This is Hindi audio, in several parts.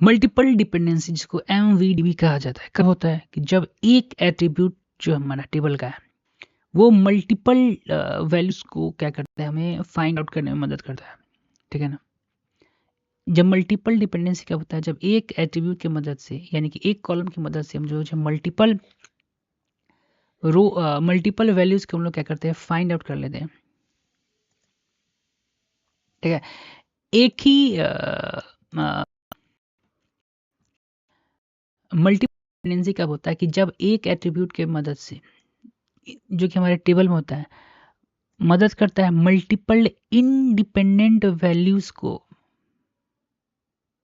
मल्टीपल डिपेंडेंसी जिसको MVD कहा जाता है कब होता है कि जब एक एट्रीब्यूट जो हमारा टेबल का है वो मल्टीपल वैल्यूज को क्या करता है, हमें फाइंड आउट करने में मदद करता है। ठीक है ना। जब मल्टीपल डिपेंडेंसी कब होता है, जब एक एट्रीब्यूट की मदद से यानी कि एक कॉलम की मदद से हम जो मल्टीपल मल्टीपल वैल्यूज को हम लोग क्या करते हैं, फाइंड आउट कर लेते हैं। ठीक है। एक ही मल्टीपल डिपेंडेंसी कब होता है कि जब एक एट्रीब्यूट के मदद से जो कि हमारे टेबल में होता है मदद करता है मल्टीपल इंडिपेंडेंट वैल्यूज को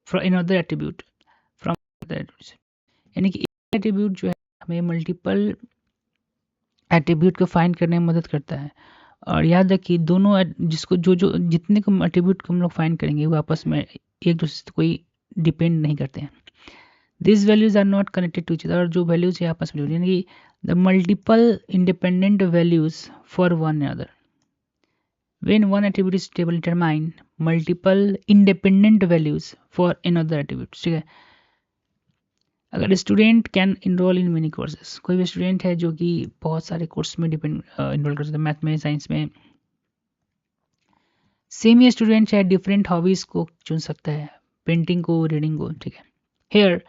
from another attribute from other attribute, यानी कि एक एट्रीब्यूट जो है हमें मल्टीपल एट्रीब्यूट को फाइंड करने में मदद करता है। और याद रखिए दोनों जिसको जो जो जितने को एट्रीब्यूट को हम लोग फाइंड करेंगे वो आपस में एक दूसरे से कोई डिपेंड नहीं करते हैं। This values are not connected to each other, और जो वैल्यूज है आपस में यानी कि the multiple independent values for one another. When one attribute is stable, determine multiple independent values for another attribute। ठीक है। अगर student can enrol in many courses, कोई भी स्टूडेंट है जो कि बहुत सारे कोर्स में इनरोल कर सकता है, मैथ में, साइंस में। सेम ही स्टूडेंट चाहे डिफरेंट हॉबीज को चुन सकता है, पेंटिंग को, रीडिंग को। ठीक है। Here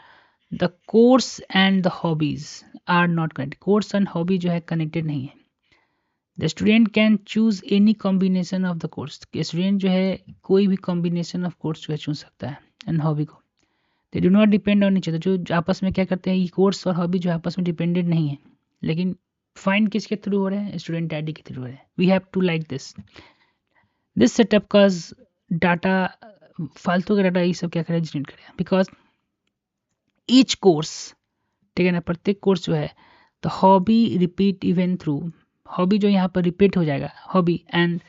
the course and the hobbies are not connected, course and hobby जो है कनेक्टेड नहीं है। The student can choose any combination of the course, student जो है कोई भी कॉम्बिनेशन ऑफ कोर्स जो है चुन सकता है एंड हॉबी को। They do not depend on each other, जो आपस में क्या करते हैं, ये कोर्स और हॉबी जो है आपस में डिपेंडेंट नहीं है, लेकिन फाइंड किसके थ्रू हो रहे हैं, स्टूडेंट आईडी के थ्रू हो रहे हैं। We have to like this setup cause data, फालतू का डाटा ये सब क्या करें, जनरेट करें, बिकॉज ईच कोर्स, ठीक है ना, प्रत्येक कोर्स जो है the hobby repeat even through, hobby जो यहाँ पर रिपीट हो जाएगा, हॉबी एंड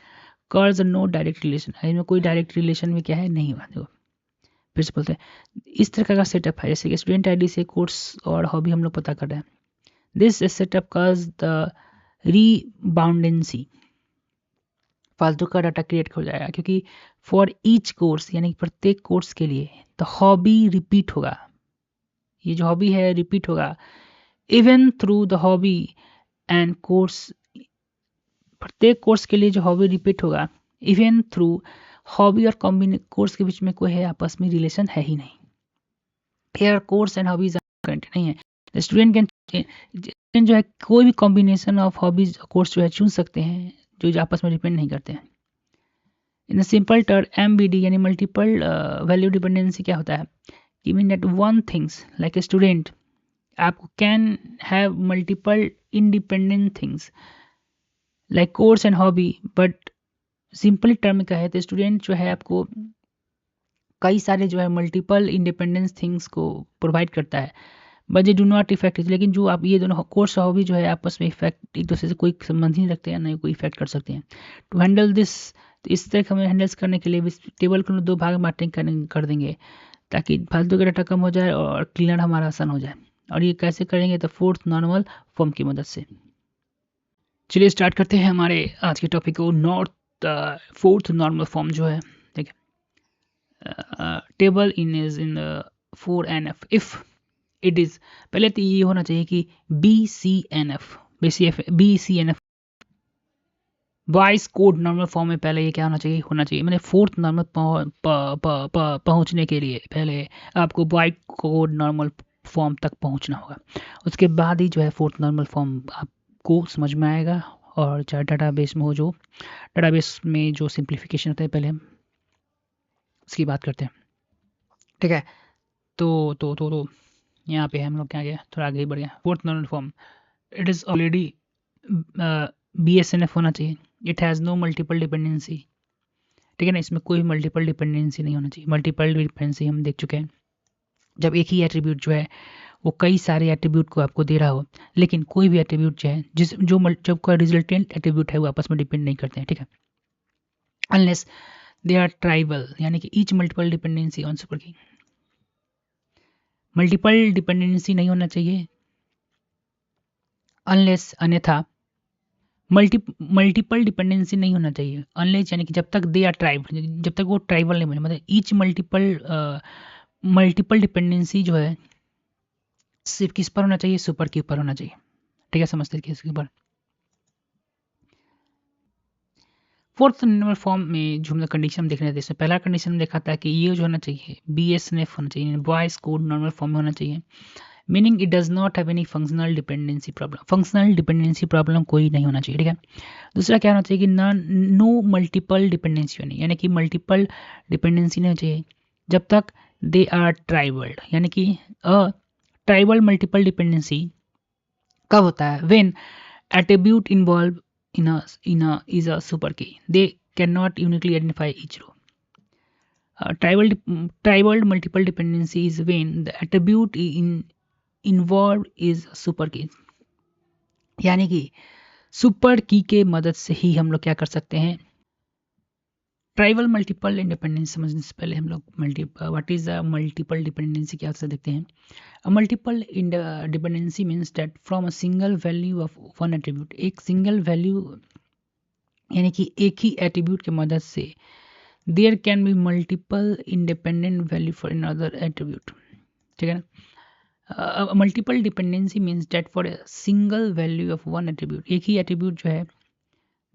कर्ज नो डायरेक्ट रिलेशन, इनमें कोई डायरेक्ट रिलेशन में क्या है, नहीं हुआ। देखो फिर से बोलते हैं, इस तरह का सेटअप है जैसे कि स्टूडेंट आईडी से कोर्स और हॉबी हम लोग पता कर रहे हैं। दिस सेटअप कॉज द रीबाउंडेंसी, फालतू का डाटा क्रिएट हो जाएगा, क्योंकि फॉर ईच कोर्स यानी कि प्रत्येक कोर्स के लिए द हॉबी रिपीट होगा, ये जो हॉबी है रिपीट होगा even through the hobby and course, प्रत्येक कोर्स के लिए जो हॉबी रिपीट होगा इवन थ्रू हॉबी और कोर्स के बीच में कोई है आपस में रिलेशन है ही नहीं। Here course and hobbies connected नहीं है। स्टूडेंट कैन जो है कोई भी कॉम्बिनेशन ऑफ हॉबीज कोर्स जो है चुन सकते हैं जो आपस में डिपेंड नहीं करते हैं। इन सिंपल टर्म MVD यानी मल्टीपल वैल्यू डिपेंडेंसी क्या होता है, कि mean that one things like a student आपको can have multiple independent things like course and hobby, but simple term में कहे तो स्टूडेंट जो है आपको कई सारे जो है मल्टीपल इंडिपेंडेंस थिंग्स को प्रोवाइड करता है, but they do not effect, लेकिन जो आप ये दोनों कोर्स और हॉबी जो है आपस में इफेक्ट एक दूसरे से कोई संबंध ही नहीं रखते हैं, ना कोई इफेक्ट कर सकते हैं। टू हैंडल दिस, तो इस तरह हमें हैंडल्स करने के लिए टेबल को दो भाग में कर देंगे ताकि फालतू का डाटा कम हो जाए और क्लीनर हमारा आसान हो जाए। और ये कैसे करेंगे, तो फोर्थ नॉर्मल फॉर्म की मदद से। चलिए स्टार्ट करते हैं हमारे आज के टॉपिक को। फोर्थ नॉर्मल फॉर्म जो है, ठीक है, table in 4NF if it is, पहले तो ये होना चाहिए कि BCNF voice code normal form में पहले ये क्या होना चाहिए मैंने फोर्थ नॉर्मल पहुंचने के लिए पहले आपको वॉइस कोड नॉर्मल फॉर्म तक पहुंचना होगा, उसके बाद ही जो है फोर्थ नॉर्मल फॉर्म आपको समझ में आएगा। और चाहे डाटाबेस में हो, जो डाटाबेस में जो सिंप्लीफिकेशन होता है पहले हम उसकी बात करते हैं। ठीक है। तो यहाँ पे हम लोग क्या गया, थोड़ा आगे ही बढ़ गया। Fourth normal form it is already BSNF होना चाहिए। It has no multiple dependency, ठीक है ना, इसमें कोई मल्टीपल डिपेंडेंसी नहीं होना चाहिए। मल्टीपल डिपेंडेंसी हम देख चुके हैं, जब एक ही एट्रीब्यूट जो है वो कई सारे एट्रीब्यूट को आपको दे रहा हो, लेकिन कोई भी एट्रीब्यूट जो है जब कोई रिजल्टेंट एट्रीब्यूट है वो आपस में डिपेंड नहीं करते हैं। ठीक है, अनलेस दे आर ट्राइबल, यानी कि each multiple dependency on super की, मल्टीपल डिपेंडेंसी नहीं होना चाहिए अनलेस, अन्यथा मल्टीपल डिपेंडेंसी नहीं होना चाहिए अनलेस, यानी कि जब तक दे आर ट्राइब, जब तक वो ट्राइबल नहीं बने, मतलब ईच मल्टीपल डिपेंडेंसी जो है सिर्फ किस पर होना चाहिए, सुपर के ऊपर होना चाहिए। ठीक है, समझते हैं इसके ऊपर। फोर्थ नंबर फॉर्म में जो हम कंडीशन देख रहे थे, इसमें पहला कंडीशन देखा था कि ये जो होना चाहिए BSNF होना चाहिए, बॉयज कोड नॉर्मल फॉर्म में होना चाहिए, meaning it does not have any functional dependency problem, functional dependency problem कोई नहीं होना चाहिए। ठीक है, दूसरा क्या होना चाहिए कि नो मल्टीपल डिपेंडेंसी होनी, यानी कि मल्टीपल डिपेंडेंसी नहीं चाहिए जब तक दे आर ट्राइबल्ड, यानी कि ट्राइबल मल्टीपल डिपेंडेंसी कब होता है, when attribute involved is a super key, they cannot uniquely identify each row. Tribal multiple dependency is when the attribute involved is super key, यानी कि सुपर की के मदद से ही हम लोग क्या कर सकते हैं, ट्राइबल मल्टीपल इंडिपेंडेंसी समझने से पहले हम लोग what is a multiple dependency क्या से देखते हैं। A multiple dependency means that from a single value of one attribute, एक single value यानी कि एक ही attribute के मदद से there can be multiple independent value for another attribute। ठीक है ना, multiple dependency means that for a single value of one attribute, एक ही attribute जो है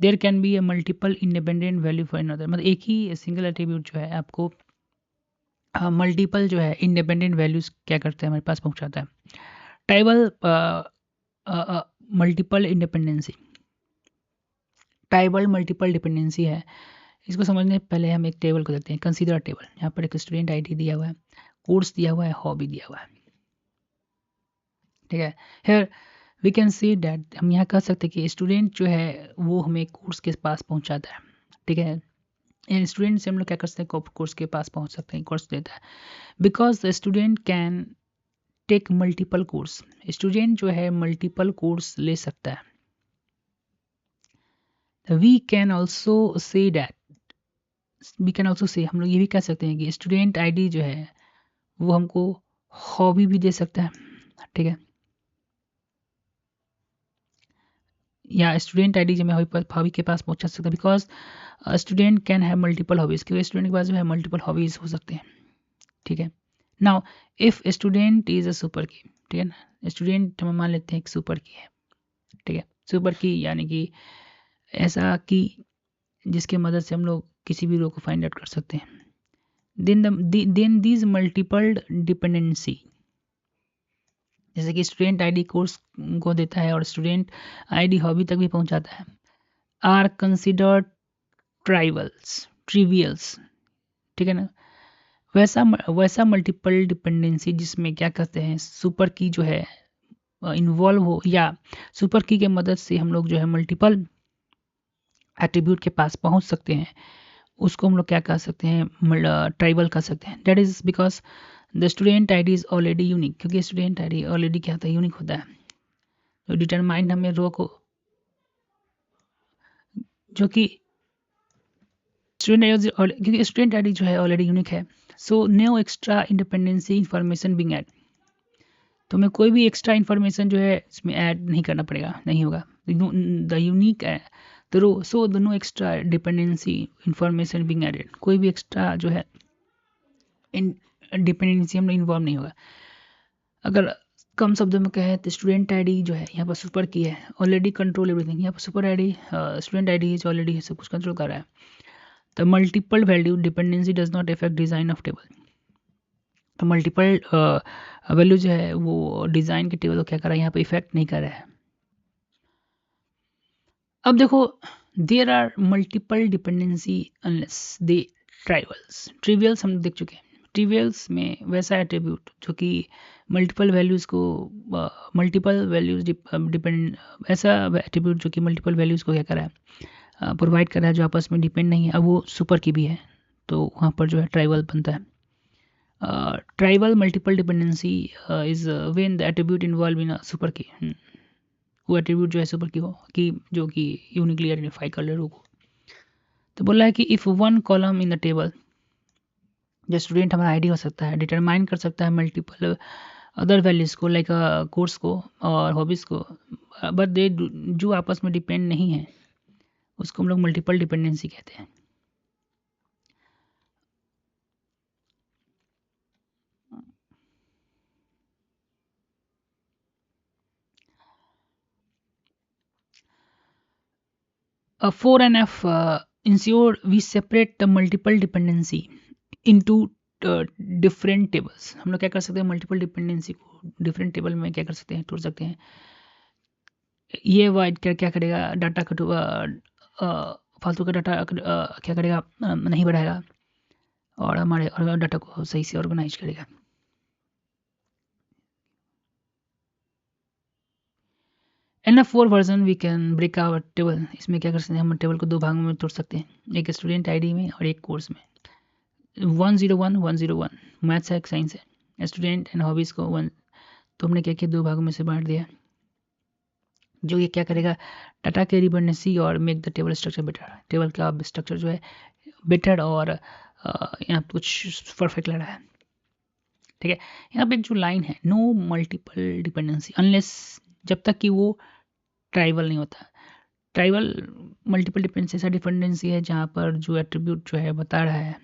there can be a multiple independent value for another, मतलब एक ही single attribute जो है आपको मल्टीपल जो है इंडिपेंडेंट वैल्यूज क्या करते हैं हमारे पास पहुंचाता है। Tribal multiple independency, tribal multiple dependency है, इसको समझने से पहले हम एक टेबल को देखते हैं। कंसीडर टेबल, यहाँ पर एक स्टूडेंट आईडी दिया हुआ है, कोर्स दिया हुआ है, हॉबी दिया हुआ है। ठीक है, here we can see that, हम यहाँ कह सकते हैं कि स्टूडेंट जो है वो हमें कोर्स के पास पहुँचाता है। ठीक है, स्टूडेंट से हम लोग क्या कर सकते हैं, कोर्स के पास पहुँच सकते हैं, कोर्स देता है। Because the student can take multiple course, student जो है मल्टीपल कोर्स ले सकता है। We can also say that, we can also say, हम लोग ये भी कह सकते हैं कि स्टूडेंट आईडी जो है वो हमको हॉबी भी दे सकता है। ठीक है, या स्टूडेंट आईडी जो मैं हॉबी के पास पहुंचा सकता है, because student can have multiple hobbies, क्योंकि स्टूडेंट के पास जो है मल्टीपल हॉबीज हो सकते हैं। ठीक है, now if student is a super की, ठीक है ना, स्टूडेंट हम मान लेते हैं एक सुपर की है। ठीक है, सुपर की यानी कि ऐसा कि जिसके मदद से हम लोग किसी भी रो को फाइंड आउट कर सकते हैं। देन दीज मल्टीपल डिपेंडेंसी, जैसे कि स्टूडेंट आईडी कोर्स को देता है और स्टूडेंट आईडी हॉबी तक भी पहुंचाता है, आर कंसिडर्ड ट्रिवियल्स। ठीक है ना, वैसा मल्टीपल डिपेंडेंसी जिसमें क्या कहते हैं सुपर की जो है इन्वॉल्व हो, या सुपर की के मदद से हम लोग जो है मल्टीपल एट्रीब्यूट के पास पहुंच सकते हैं, उसको हम लोग क्या कह सकते हैं, ट्राइबल कह सकते हैं। That is because the student ID is already unique, क्योंकि स्टूडेंट आईडी ऑलरेडी क्या होता है, यूनिक होता है। तो डिटरमाइन हमें रो को, जो कि क्योंकि स्टूडेंट आईडी जो है ऑलरेडी यूनिक है, so no extra independency information being add, तो हमें कोई भी एक्स्ट्रा इन्फॉर्मेशन जो है इसमें ऐड नहीं करना पड़ेगा, नहीं होगा। The unique the row, so the no extra dependency information being added, कोई भी एक्स्ट्रा जो है डिपेंडेंसी हम इन्वॉल्व नहीं होगा। अगर कम शब्दों में कहें तो स्टूडेंट आईडी जो है यहाँ पर सुपर की है, ऑलरेडी कंट्रोल एवरीथिंग, यहाँ पर सुपर आईडी स्टूडेंट आईडी जो ऑलरेडी सब कुछ कंट्रोल कर रहा है। The multiple value dependency does not effect design of table, तो मल्टीपल वैल्यू जो है वो डिजाइन के टेबल को क्या कर रहा है, यहाँ पे इफेक्ट नहीं कर रहा है। अब देखो, there are multiple dependency unless they trivials हम देख चुके हैं। ट्रिवियल्स में वैसा एट्रीब्यूट जो कि मल्टीपल वैल्यूज़ को मल्टीपल वैल्यूज डिपेंड, ऐसा एट्रीब्यूट जो कि मल्टीपल वैल्यूज़ को क्या कर रहा है, प्रोवाइड कर रहा है, जो आपस में डिपेंड नहीं है, अब वो सुपर की भी है, तो वहाँ पर जो है ट्राइबल बनता है। Tribal multiple dependency is when the attribute involve in a super की, वो एट्रीब्यूट जो है सुपर की हो, कि जो कि यूनिकली आइडेंटिफाई कर ले रो को। तो बोला है कि if one column in the table, जो स्टूडेंट हमारा आईडी हो सकता है, डिटरमाइन कर सकता है मल्टीपल अदर वैल्यूज़ को, लाइक कोर्स को और हॉबीज़ को, बट दे जो आपस में डिपेंड नहीं है, उसको हम लोग मल्टीपल डिपेंडेंसी कहते हैं। 4NF ensure we separate the multiple dependency into different tables. हम लोग क्या कर सकते हैं, मल्टीपल डिपेंडेंसी को डिफरेंट टेबल में क्या कर सकते हैं, तोड़ सकते हैं. ये वाइड क्या करेगा, डाटा का फालतू का डाटा क्या करेगा, नहीं बढ़ाएगा और हमारे और डाटा को सही से ऑर्गेनाइज करेगा. NF4 version we can break our table. इसमें क्या कर सकते हैं, हम टेबल को दो भागों में तोड़ सकते हैं, एक स्टूडेंट आईडी में और एक कोर्स में. 101 101 मैथ्स है, एक साइंस है. स्टूडेंट एंड हॉबीज़ को तो हमने क्या किया, दो भागों में से बांट दिया. जो ये क्या करेगा, डाटा के रिडंडेंसी और make the table structure better. Table का स्ट्रक्चर जो है बेटर और यहाँ कुछ परफेक्ट लग रहा है. ठीक है, यहाँ पे जो लाइन है, नो मल्टीपल डिपेंडेंसी अनलेस, जब तक कि वो ट्राइवल नहीं होता. ट्राइवल मल्टीपल डिपेंडेंसी ऐसा डिपेंडेंसी है जहाँ पर जो एट्रीब्यूट जो है बता रहा है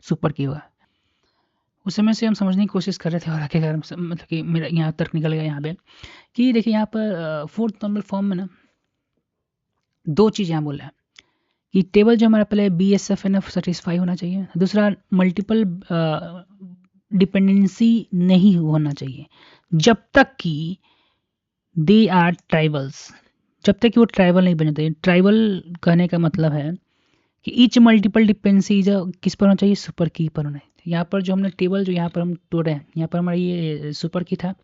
सुपर की हुआ. उस समय से हम समझने की कोशिश कर रहे थे और आखिरकार मतलब कि मेरा यहाँ तर्क निकल गया यहाँ पे कि देखिए यहाँ पर फोर्थ नॉर्मल फॉर्म में ना दो चीज़ यहाँ बोल रहा है कि टेबल जो हमारा पहले BSFNF सेटिस्फाई होना चाहिए, दूसरा मल्टीपल डिपेंडेंसी नहीं होना चाहिए जब तक कि दे आर ट्राइबल्स, जब तक कि वो ट्राइबल नहीं बन जाते. ट्राइबल कहने का मतलब है कि ईच मल्टीपल डिपेंडेंसी जो किस पर होना चाहिए, सुपर की पर होना चाहिए. यहाँ पर जो हमने टेबल जो यहाँ पर हम तोड़ रहे हैं, यहाँ पर हमारा ये सुपर की था,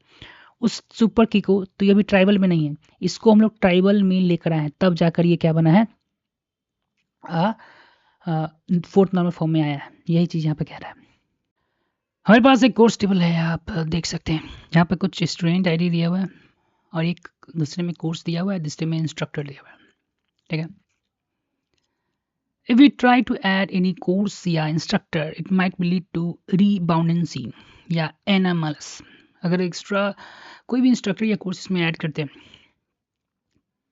उस सुपर की को तो ये अभी ट्राइबल में नहीं है, इसको हम लोग ट्राइबल में लेकर आए हैं, तब जाकर ये क्या बना है, फोर्थ नॉर्मल फॉर्म में आया है. यही चीज़ यहाँ पे कह रहा है. हमारे पास एक कोर्स टेबल है, आप देख सकते हैं यहाँ पे कुछ स्टूडेंट आईडी दिया हुआ है और एक दूसरे में कोर्स दिया हुआ है, दूसरे में इंस्ट्रक्टर दिया हुआ है. ठीक है, if we try to add any course या instructor it might be lead to redundancy या NMLS. अगर एक्स्ट्रा कोई भी इंस्ट्रक्टर या कोर्स इसमें ऐड करते हैं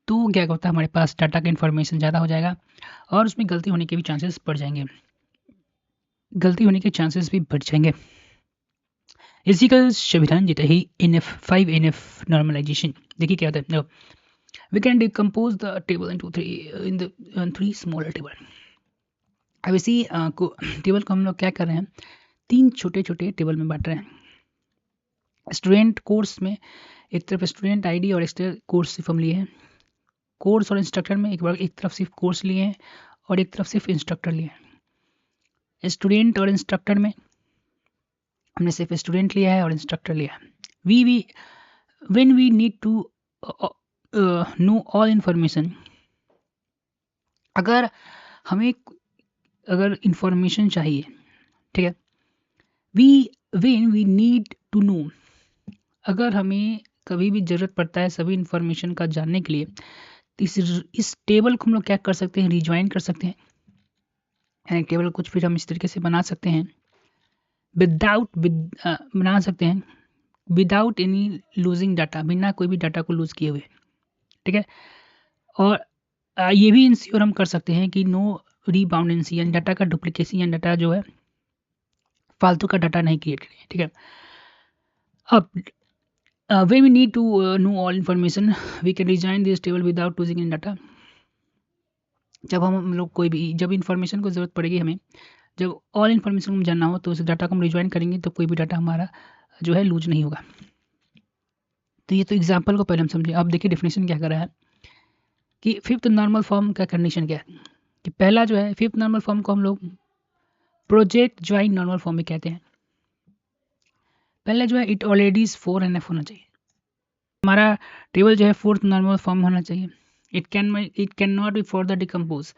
तो क्या होता है, हमारे पास डाटा का इन्फॉर्मेशन ज़्यादा हो जाएगा और उसमें गलती होने के भी चांसेस बढ़ जाएंगे, गलती होने के चांसेस भी बढ़ जाएंगे. इसी का संविधान देता है NF5NF नॉर्मलाइजेशन. देखिए क्या होता है, we can decompose the table into three smaller table. अब इसी टेबल को हम लोग क्या कर रहे हैं, तीन छोटे छोटे टेबल में बांट रहे हैं. स्टूडेंट कोर्स में एक तरफ स्टूडेंट आईडी और एक तरफ कोर्स सिर्फ हम लिए हैं. कोर्स और इंस्ट्रक्टर में एक तरफ सिर्फ कोर्स लिए हैं और एक तरफ सिर्फ इंस्ट्रक्टर लिए हैं. स्टूडेंट और इंस्ट्रक्टर में हमने सिर्फ स्टूडेंट लिया है और इंस्ट्रक्टर लिया है. When we need to know all information, अगर हमें इंफॉर्मेशन चाहिए, ठीक है, when we need to know, अगर हमें कभी भी ज़रूरत पड़ता है सभी इंफॉर्मेशन का जानने के लिए, तो इस टेबल को हम लोग क्या कर सकते हैं, रिज्वाइन कर सकते हैं. टेबल कुछ फिर हम इस तरीके से बना सकते हैं बना सकते हैं विदाउट एनी लूजिंग डाटा, बिना कोई भी डाटा को लूज किए हुए. ठीक है, और ये भी इंश्योर हम कर सकते हैं कि नो रीबाउंडेंसी, यानी डाटा का डुप्लीकेसी, यानी डाटा जो है फालतू का डाटा नहीं क्रिएट करें. ठीक है, अब when we need to know all information we can design this table without losing any data. जब हम लोग कोई भी जब इंफॉर्मेशन को ज़रूरत पड़ेगी हमें, जब ऑल इन्फॉर्मेशन को जानना हो तो उस डाटा को हम रिज्वाइन करेंगे तो कोई भी डाटा हमारा जो है लूज नहीं होगा. तो ये तो एग्जाम्पल को पहले हम समझें. अब देखिए डेफिनेशन क्या कर रहा है कि फिफ्थ नॉर्मल फॉर्म का कंडीशन क्या है कि पहला जो है फिफ्थ नॉर्मल फॉर्म को हम लोग प्रोजेक्ट ज्वाइन नॉर्मल फॉर्म में कहते हैं. पहले जो है इट ऑलरेडी 4NF होना चाहिए, हमारा टेबल जो है फोर्थ नॉर्मल फॉर्म होना चाहिए. It can not be further decompose.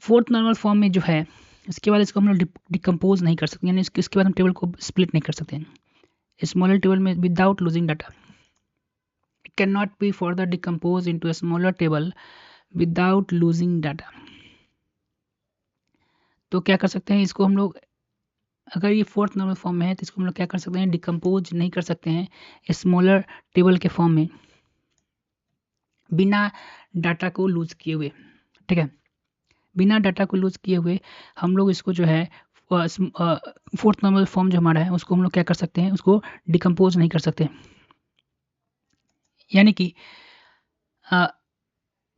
Fourth normal form में जो है इसके बाद इसको हम लोग डिकम्पोज नहीं कर सकते, यानी इसके बाद हम टेबल को स्प्लिट नहीं कर सकते हैं. स्मॉलर टेबल में without losing data, it can not be further decompose into a smaller table without losing data. तो क्या कर सकते हैं इसको हम लोग, अगर ये फोर्थ नॉर्मल फॉर्म में है तो इसको हम लोग क्या कर सकते हैं, डिकम्पोज नहीं कर सकते हैं स्मॉलर टेबल के फॉर्म में बिना डाटा को लूज किए हुए. ठीक है, बिना डाटा को लूज किए हुए हम लोग इसको जो है फोर्थ नॉर्मल फॉर्म जो हमारा है उसको हम लोग क्या कर सकते हैं, उसको डिकम्पोज नहीं कर सकते. यानी कि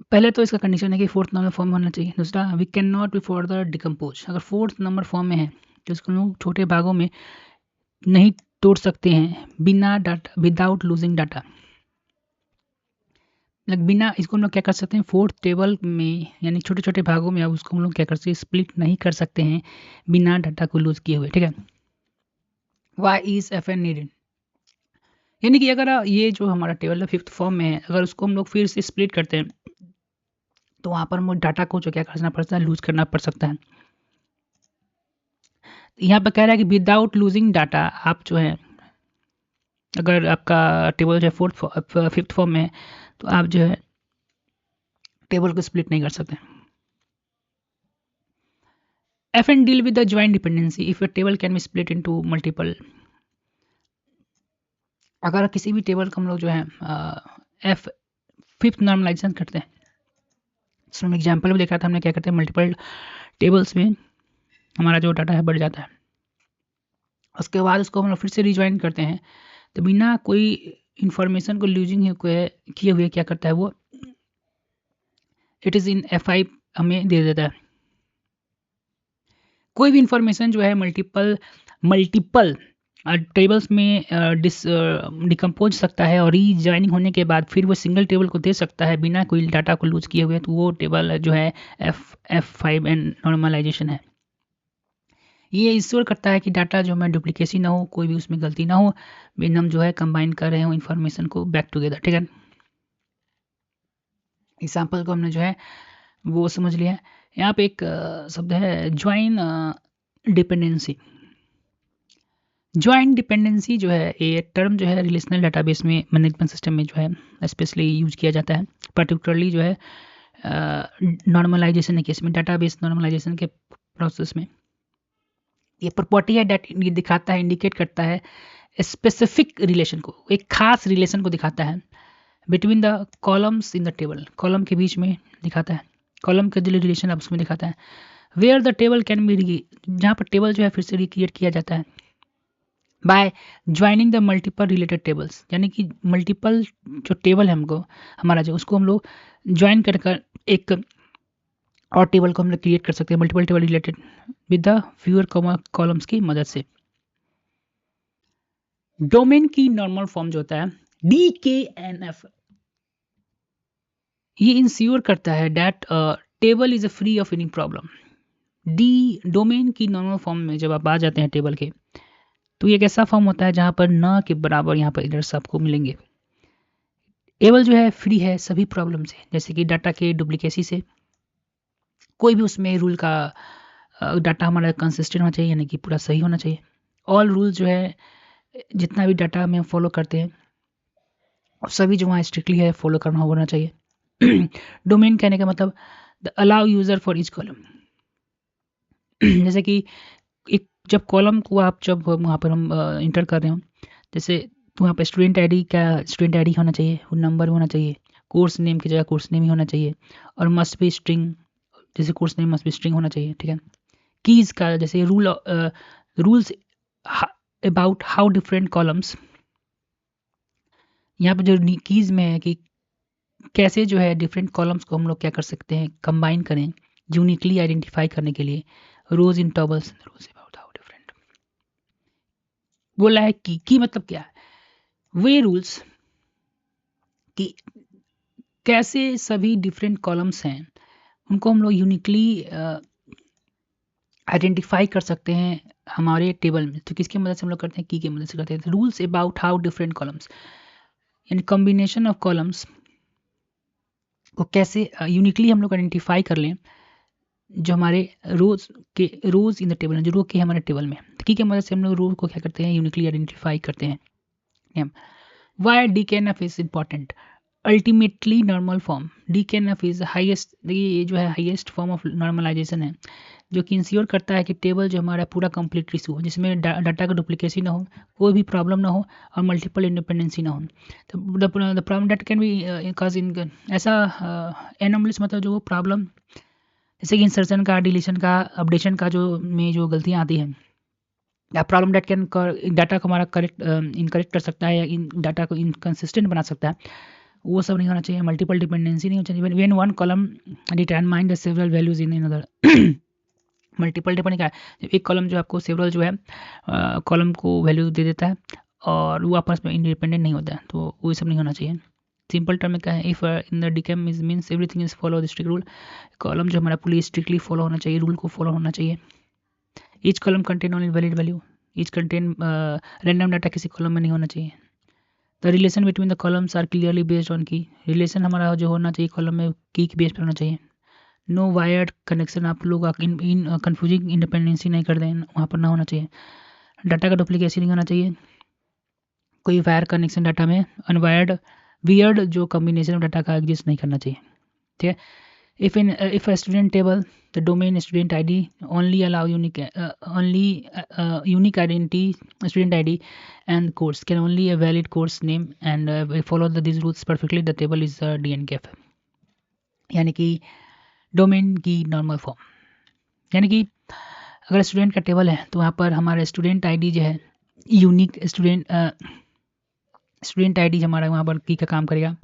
पहले तो इसका कंडीशन है कि फोर्थ नंबर फॉर्म में होना चाहिए। दूसरा, we can not be further decompose. अगर फोर्थ नंबर फॉर्म में है तो इसको लोग छोटे भागों में नहीं तोड़ सकते हैं बिना डाटा, विदाउट लूजिंग डाटा। बिना इसको हम लोग क्या कर सकते हैं, फोर्थ टेबल में यानी छोटे छोटे भागों में अब उसको हम लोग क्या कर सकते हैं, स्प्लिट नहीं कर सकते हैं बिना डाटा को लूज किए हुए। ठीक है। Why is F N needed, यानी कि अगर ये जो हमारा टेबल है फिफ्थ फॉर्म में है, अगर उसको हम लोग फिर से स्प्लिट करते हैं तो वहाँ पर हम डाटा को जो क्या करना पड़ता है, लूज करना पड़ सकता है। यहाँ पर कह रहा है कि विदाउट लूजिंग डाटा आप जो है, अगर आपका टेबल जो है फिफ्थ फॉर्म में है तो आप जो है टेबल को स्प्लिट नहीं कर सकते। F and deal with the joint dependency if your table can B split into multiple. अगर किसी भी टेबल को हम लोग जो है एफ फिफ्थ नॉर्मलाइजेशन करते हैं, इसमें एग्जाम्पल भी देखा था हमने, क्या करते हैं मल्टीपल टेबल्स में हमारा जो डाटा है बढ़ जाता है, उसके बाद उसको हम लोग फिर से रिज्वाइन करते हैं तो बिना कोई इंफॉर्मेशन को लूजिंग किए हुए क्या करता है वो, इट इज़ इन F5 हमें दे देता है। कोई भी इंफॉर्मेशन जो है मल्टीपल टेबल्स में डिकम्पोज सकता है और रीजॉइनिंग होने के बाद फिर वो सिंगल टेबल को दे सकता है बिना कोई डाटा को लूज किए हुए, तो वो टेबल जो है F5 एंड नॉर्मलाइजेशन है। ये इंश्योर करता है कि डाटा जो हमारा डुप्लीकेसी ना हो, कोई भी उसमें गलती ना हो, बिन हम जो है कंबाइन कर रहे हो इन्फॉर्मेशन को बैक टुगेदर। ठीक है। एग्जाम्पल को हमने जो है वो समझ लिया। यहाँ पे एक शब्द है ज्वाइन डिपेंडेंसी। ज्वाइंट डिपेंडेंसी जो है ये टर्म जो है रिलेशनल डाटाबेस में मैनेजमेंट सिस्टम में जो है स्पेशली यूज किया जाता है, पर्टिकुलरली जो है नॉर्मलाइजेशन के केस में, डाटाबेस नॉर्मलाइजेशन के प्रोसेस में। ये प्रॉपर्टी है डेट ये दिखाता है, इंडिकेट करता है स्पेसिफिक रिलेशन को, एक खास रिलेशन को दिखाता है between the columns in the table, column के बीच में दिखाता है, कॉलम का जो रिलेशन आप उसमें दिखाता है। Where the table can be, जहाँ पर टेबल जो है फिर से रिक्रिएट किया जाता है by joining the multiple related tables, यानी कि मल्टीपल जो टेबल है हमको हमारा जो, उसको हम लोग ज्वाइन कर एक और टेबल को हम लोग क्रिएट कर सकते हैं multiple table related with the fewer columns की मदद से। डोमेन की नॉर्मल फॉर्म जो होता है DKNF, ये इंश्योर करता है that table is free of any problem. Domain की नॉर्मल फॉर्म में जब आप आ जाते हैं टेबल के, तो ये एक ऐसा फॉर्म होता है जहां पर न के बराबर यहाँ पर एरर्स आपको मिलेंगे। टेबल जो है फ्री है सभी प्रॉब्लम से, जैसे कि डाटा के डुप्लीकेसी से, कोई भी उसमें रूल का डाटा हमारा कंसिस्टेंट होना चाहिए, यानी कि पूरा सही होना चाहिए। ऑल रूल जो है जितना भी डाटा में फॉलो करते हैं सभी जो वहाँ स्ट्रिक्टली है फॉलो करना होना चाहिए। डोमेन कहने का मतलब the allow user for each column, जैसे कि एक जब कॉलम को आप जब वहाँ पर हम इंटर कर रहे हो, जैसे तो वहाँ पर स्टूडेंट आईडी का स्टूडेंट आईडी होना चाहिए, वो नंबर होना चाहिए, कोर्स नेम की जगह कोर्स नेम ही होना चाहिए, और मस्ट भी स्ट्रिंग, जैसे कोर्स नेम मस्ट भी स्ट्रिंग होना चाहिए। ठीक है। कीज़ का जैसे rules about how different columns, यहाँ पे जो कीज़ में है कि कैसे जो है डिफरेंट कॉलम्स को हम लोग क्या कर सकते हैं, कंबाइन करें यूनिकली आइडेंटिफाई करने के लिए। Rows in tables, rules about how different, बोला है की मतलब क्या है, वे रूल्स कि कैसे सभी डिफरेंट कॉलम्स हैं उनको हम लोग यूनिकली आइडेंटिफाई कर सकते हैं हमारे टेबल में। तो किसकी मदद से हम लोग करते हैं, की मदद से करते हैं। Rules about how different columns, यानी कॉम्बिनेशन ऑफ कॉलम्स को कैसे यूनिकली हम लोग आइडेंटिफाई कर लें जो हमारे रोज इन द टेबल, जो रो के हमारे टेबल में, की की मदद से हम लोग रो को क्या करते हैं, यूनिकली आइडेंटिफाई करते हैं। Why DKNF is important, ultimately normal form DKNF is highest, ये जो है हाईएस्ट फॉर्म ऑफ नॉर्मलाइजेशन है जो कि इंश्योर करता है कि टेबल जो हमारा पूरा कंप्लीट रिश्यू हो, जिसमें डाटा का डुप्लीकेसी ना हो, कोई भी प्रॉब्लम ना हो और मल्टीपल इंडिपेंडेंसी ना हो। तो the problem that can be cause in, ऐसा एनोमलीज मतलब जो प्रॉब्लम, जैसे कि इंसर्शन का, डिलीशन का, अपडेशन का जो में जो गलतियाँ आती हैं, या प्रॉब्लम डेट कैन डाटा को हमारा करेक्ट इनकरेक्ट कर सकता है या इन डाटा को इनकन्सिस्टेंट बना सकता है, वो सब नहीं होना चाहिए। मल्टीपल डिपेंडेंसी नहीं होनी चाहिए। When one column determine the several values in another. Multiple depend क्या है, एक कॉलम जो आपको सेवरल जो है कॉलम को वैल्यू दे देता है और वो आपस में इंडिपेंडेंट नहीं होता है, तो वो सब नहीं होना चाहिए। सिंपल टर्म में क्या है, इफ इन द डीकेम is means everything is follow the strict rule. Column जो हमारा पूरी स्ट्रिक्टली फॉलो होना चाहिए, रूल को फॉलो होना चाहिए। Each column contain only valid value, each contain random data किसी कॉलम में नहीं होना चाहिए। The relation between the columns are clearly based on key, relation हमारा जो होना चाहिए कॉलम में की बेस पर होना चाहिए। नो वायर्ड कनेक्शन, आप लोग इन कन्फ्यूजिंग इंडिपेंडेंसी नहीं कर दें, वहाँ पर ना होना चाहिए। डाटा का डुप्लीकेसी नहीं होना चाहिए, कोई वायर कनेक्शन डाटा में अनवायर्ड वियर्ड जो कॉम्बिनेशन ऑफ डाटा का एग्जिस्ट नहीं करना चाहिए। ठीक है। if a student table, the domain student id only allow unique identity, student id and course can only a valid course name and we follow these rules perfectly, the table is dnkf, यानी कि डोमेन की नॉर्मल फॉर्म। यानी कि अगर स्टूडेंट का टेबल है तो वहाँ पर हमारा स्टूडेंट आईडी जो है यूनिक स्टूडेंट आईडी हमारा वहाँ पर की का काम करेगा,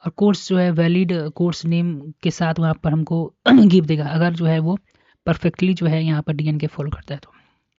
और कोर्स जो है वैलिड कोर्स नेम के साथ वहाँ पर हमको गिव देगा, अगर जो है वो परफेक्टली जो है यहाँ पर डीएनके फॉलो करता है तो।